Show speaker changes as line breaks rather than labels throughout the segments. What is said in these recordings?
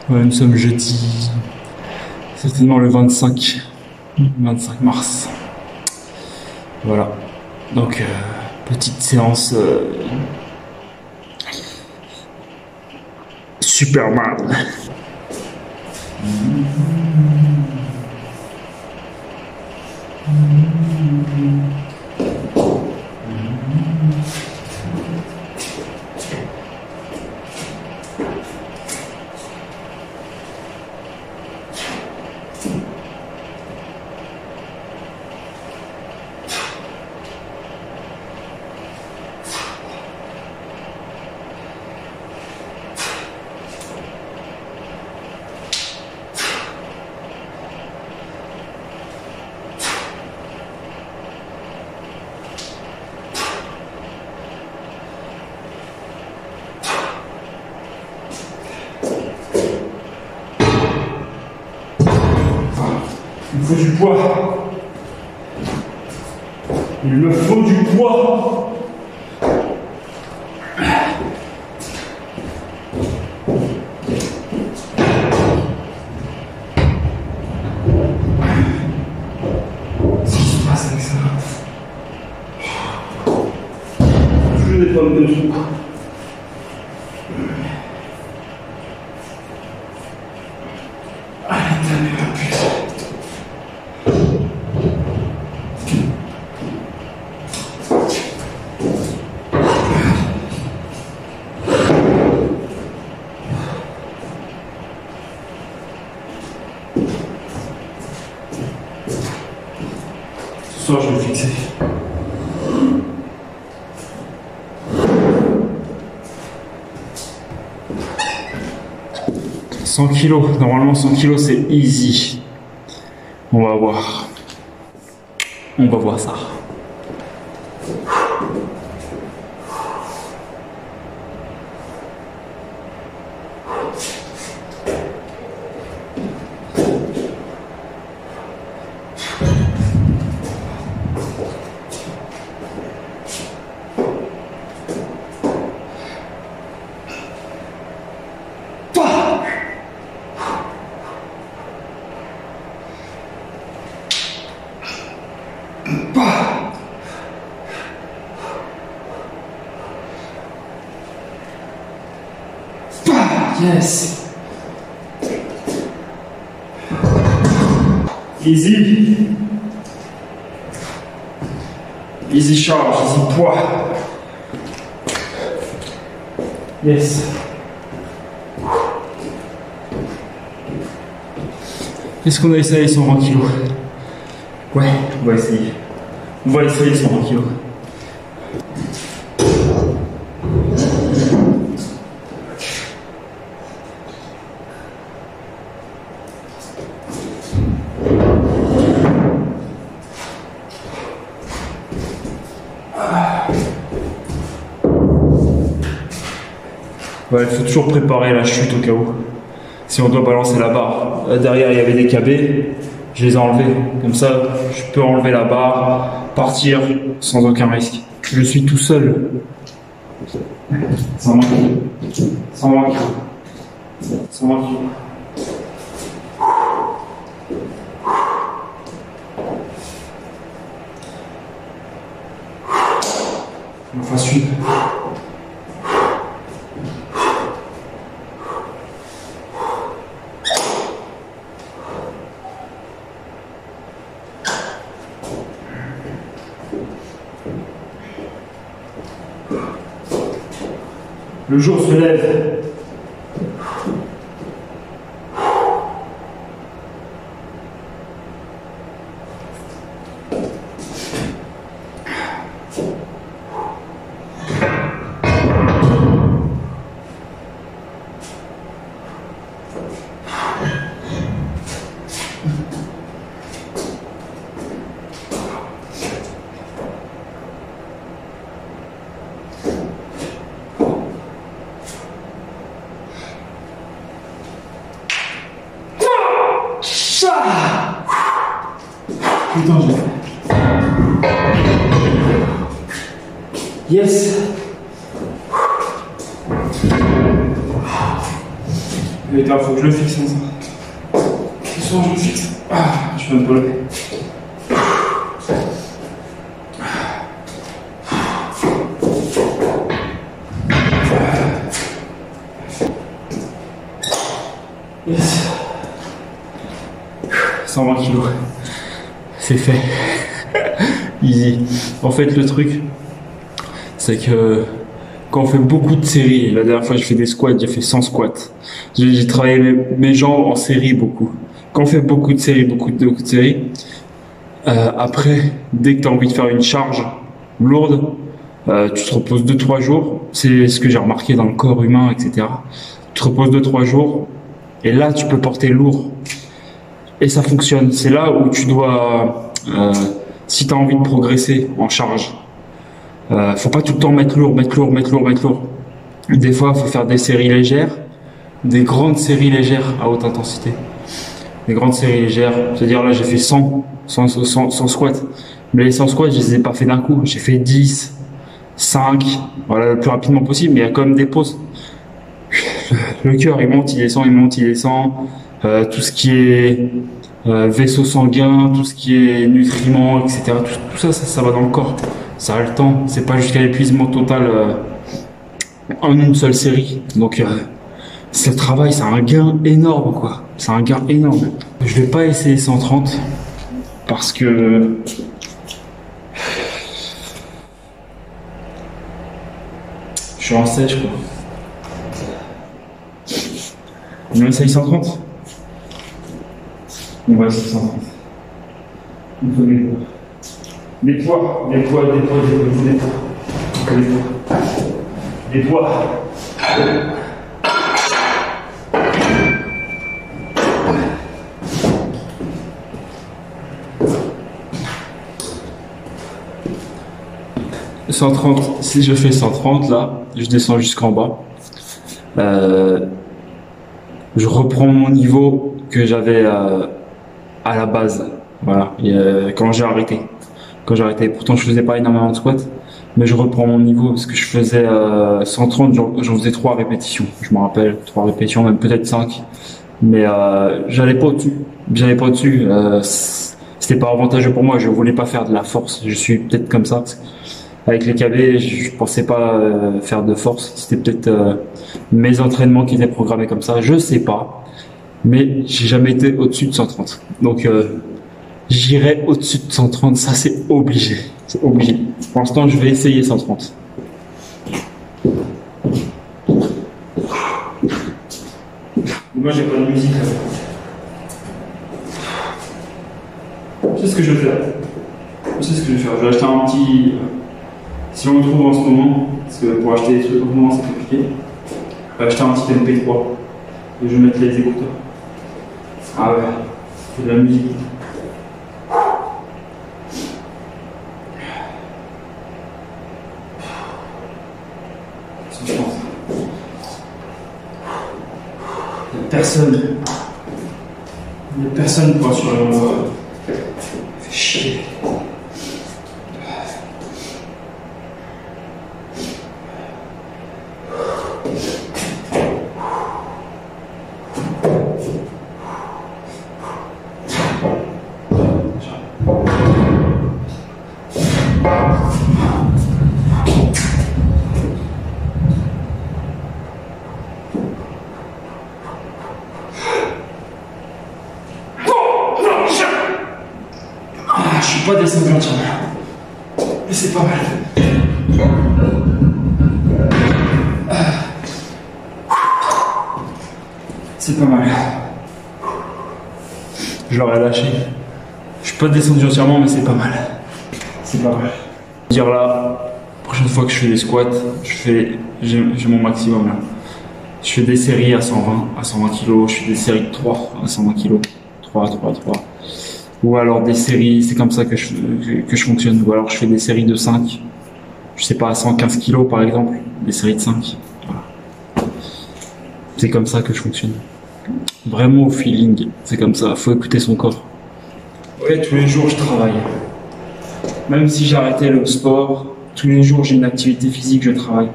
Ouais, nous sommes jeudi, certainement le 25 mars. Voilà, donc petite séance Superman. Il faut du poids. Il me faut du poids. Qu'est-ce qui se passe avec ça? Je n'ai pas de tout. Allez, t'as mis un plus. Ce soir, je vais le fixer. « 100 kilos, normalement 100 kilos c'est easy. On va voir. On va voir ça. Yes. Easy. Easy charge, easy poids. Yes. Est-ce qu'on a essayé 120 kilos? Ouais, on va essayer. On va essayer 120 kilos. Ouais, il faut toujours préparer la chute au cas où. Si on doit balancer la barre. Là, derrière, il y avait des cabets. Je les ai enlevés. Comme ça, je peux enlever la barre, partir sans aucun risque. Je suis tout seul. 120 kg. 120 kg. 120 kg. On va suivre. Le jour se lève. Putain, j'ai fait. Yes. Mais là, faut que je le fixe, hein, ça. Ce soir, je le fixe. Ah, je vais me lever. Yes. 120 kilos. C'est fait. Easy. En fait, le truc, c'est que quand on fait beaucoup de séries, la dernière fois j'ai fait des squats, j'ai fait 100 squats. J'ai travaillé mes jambes en série beaucoup. Quand on fait beaucoup de séries, beaucoup de séries, après, dès que tu as envie de faire une charge lourde, tu te reposes 2-3 jours. C'est ce que j'ai remarqué dans le corps humain, etc. Tu te reposes 2-3 jours et là tu peux porter lourd. Et ça fonctionne. C'est là où tu dois, si tu as envie de progresser en charge, faut pas tout le temps mettre lourd. Des fois, faut faire des séries légères, des grandes séries légères à haute intensité. Des grandes séries légères, c'est-à-dire là j'ai fait 100 squats. Mais les 100 squats, je les ai pas fait d'un coup. J'ai fait 10, 5, voilà, le plus rapidement possible, mais il y a quand même des pauses. Le cœur, il monte, il descend, il monte, il descend. Tout ce qui est vaisseau sanguin, tout ce qui est nutriments, etc. Tout ça, ça va dans le corps. Ça a le temps. C'est pas jusqu'à l'épuisement total en une seule série. Donc, ce travail, c'est un gain énorme, quoi. C'est un gain énorme. Je vais pas essayer 130 parce que je suis en sèche, quoi. On essaye 130. On va essayer 130. Il faut des poids. Des poids. Des poids. 130, si je fais 130 là, je descends jusqu'en bas. Je reprends mon niveau que j'avais à la base. Voilà, quand j'ai arrêté. Pourtant je faisais pas énormément de squats, mais je reprends mon niveau parce que je faisais 130, j'en faisais 3 répétitions. Je me rappelle, 3 répétitions, même peut-être 5. Mais j'allais pas au-dessus. C'était pas avantageux pour moi, je voulais pas faire de la force. Je suis peut-être comme ça. Avec les KB, je pensais pas faire de force. C'était peut-être mes entraînements qui étaient programmés comme ça. Je sais pas. Mais j'ai jamais été au-dessus de 130. Donc j'irai au-dessus de 130. Ça, c'est obligé. C'est obligé. Pour l'instant, je vais essayer 130. Moi, j'ai pas de musique. Je sais ce que je vais faire. Je vais acheter un petit... Si on le trouve en ce moment, parce que pour acheter des trucs en ce moment c'est compliqué, je vais acheter un petit MP3 et je vais mettre les écouteurs. Ah ouais, c'est de la musique. Ça, je pense. Il n'y a personne. Il n'y a personne quoi sur le. Fait chier. Je suis pas descendu entièrement, mais c'est pas mal. C'est pas mal. Je l'aurais lâché. Je suis pas descendu entièrement, mais c'est pas mal. C'est pas mal. Dire là, prochaine fois que je fais des squats, j'ai mon maximum là. Je fais des séries à 120, à 120 kg, je fais des séries de 3 à 120 kg. 3. Ou alors des séries, c'est comme ça que je fonctionne. Ou alors je fais des séries de 5. Je sais pas, à 115 kg par exemple. Des séries de 5. Voilà. C'est comme ça que je fonctionne. Vraiment au feeling. C'est comme ça. Faut écouter son corps. Ouais, tous les jours je travaille. Même si j'ai arrêté le sport, tous les jours j'ai une activité physique, je travaille.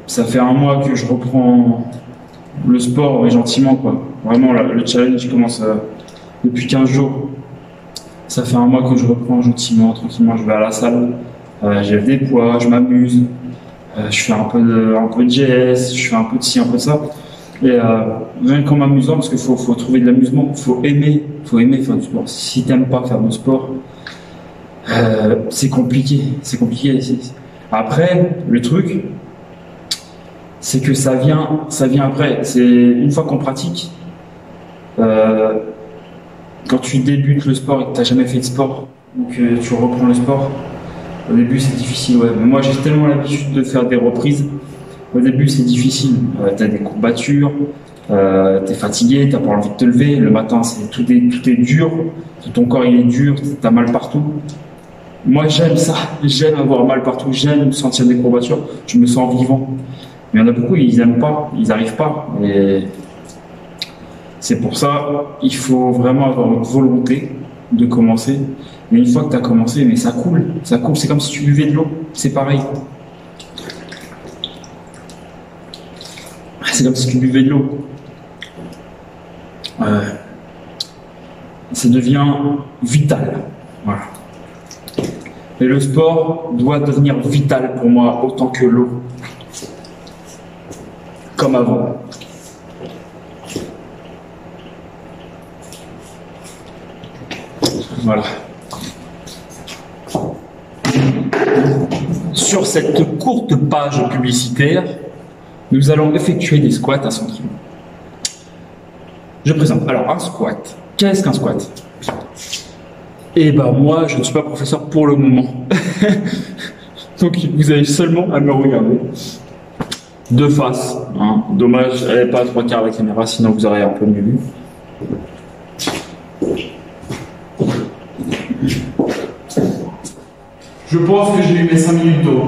Ça fait un mois que je reprends le sport, mais gentiment, quoi. Vraiment, le challenge commence depuis 15 jours. Ça fait un mois que je reprends gentiment, tranquillement. Je vais à la salle, j'ai des poids, je m'amuse, je fais un peu de JS, je fais un peu de ci, un peu de ça. Et rien qu'en m'amusant, parce qu'il faut trouver de l'amusement, faut aimer faire du sport. Si t'aimes pas faire du sport, c'est compliqué, c'est compliqué. Après, le truc, c'est que ça vient après. C'est une fois qu'on pratique, quand tu débutes le sport et que tu n'as jamais fait de sport, ou que tu reprends le sport, au début c'est difficile. Ouais. Mais moi j'ai tellement l'habitude de faire des reprises. Au début c'est difficile. Tu as des courbatures, tu es fatigué, tu n'as pas envie de te lever. Le matin tout est dur, ton corps il est dur, tu as mal partout. Moi j'aime ça, j'aime avoir mal partout, j'aime sentir des courbatures, je me sens vivant. Mais il y en a beaucoup, ils n'aiment pas, ils n'arrivent pas. Et c'est pour ça il faut vraiment avoir une volonté de commencer. Mais une fois que tu as commencé, mais ça coule, c'est comme si tu buvais de l'eau, c'est pareil. C'est comme si tu buvais de l'eau. Ça devient vital. Voilà. Et le sport doit devenir vital pour moi autant que l'eau. Comme avant. Voilà. Sur cette courte page publicitaire, nous allons effectuer des squats à 100 kg. Je présente. Alors, un squat. Qu'est-ce qu'un squat? Eh ben moi, je ne suis pas professeur pour le moment. Donc, vous avez seulement à me regarder de face. Hein. Dommage, elle n'est pas à 3/4 la caméra, sinon vous aurez un peu mieux vu. Je pense que j'ai eu mes 5 minutes d'eau.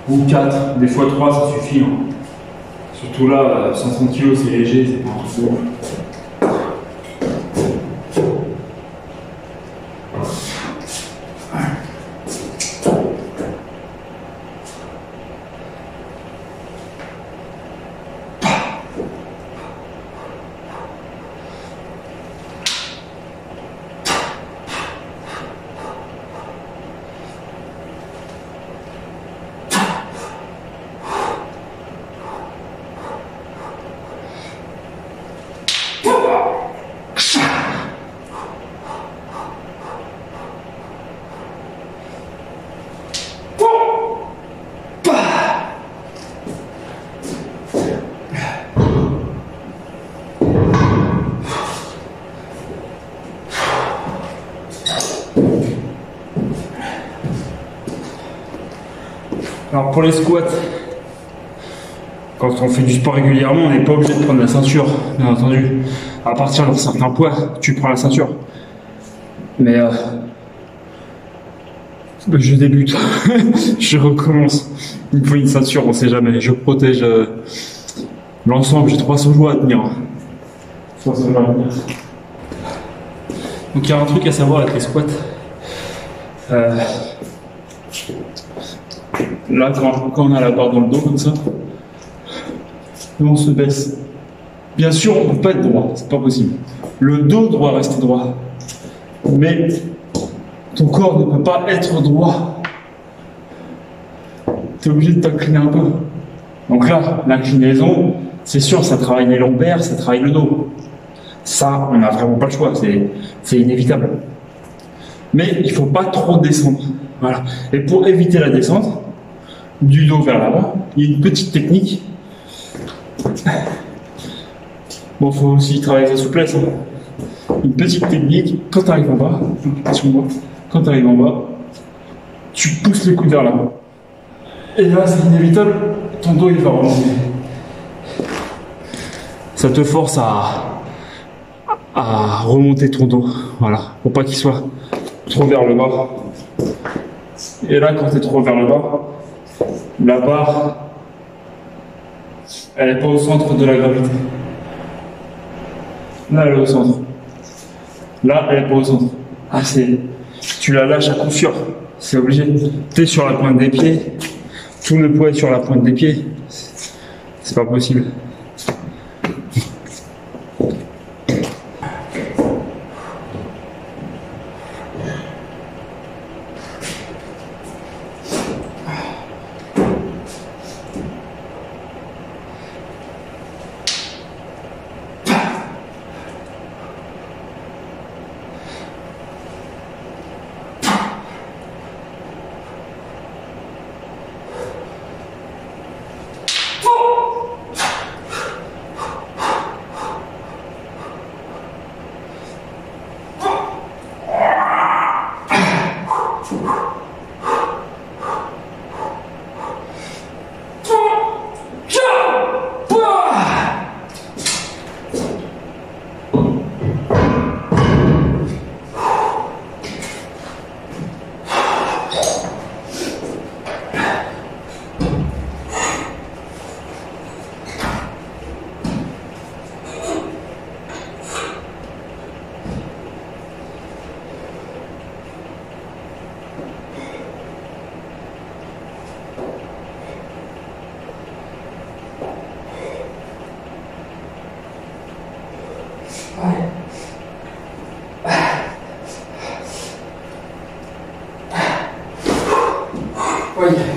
Ou 4, des fois 3, ça suffit. Hein. Surtout là, 130 kg, c'est léger, c'est pas un truc lourd. Alors pour les squats, quand on fait du sport régulièrement, on n'est pas obligé de prendre la ceinture, bien entendu. À partir d'un certain poids, tu prends la ceinture. Mais je débute, je recommence. Il me faut une ceinture, on sait jamais. Je protège l'ensemble, j'ai 300 jours à tenir. 300 jours à tenir. Donc il y a un truc à savoir avec les squats. Là, quand on a la barre dans le dos comme ça, on se baisse. Bien sûr, on ne peut pas être droit, c'est pas possible. Le dos doit rester droit. Mais ton corps ne peut pas être droit. Tu es obligé de t'incliner un peu. Donc là, l'inclinaison, c'est sûr, ça travaille les lombaires, ça travaille le dos. Ça, on n'a vraiment pas le choix, c'est inévitable. Mais il ne faut pas trop descendre. Voilà. Et pour éviter la descente, du dos vers l'avant, il y a une petite technique. Bon, il faut aussi travailler sa souplesse. Hein. Une petite technique, quand tu arrives en bas, quand tu arrives en bas, tu pousses le coude vers l'avant. Et là, c'est inévitable, ton dos il va remonter. Ça te force à remonter ton dos, voilà, pour pas qu'il soit trop vers le bas. Et là, quand tu es trop vers le bas, la barre, elle n'est pas au centre de la gravité. Là, elle est au centre. Là, elle n'est pas au centre. Ah, tu la lâches à coup sûr. C'est obligé. T'es sur la pointe des pieds. Tout le poids est sur la pointe des pieds. C'est pas possible. Oui.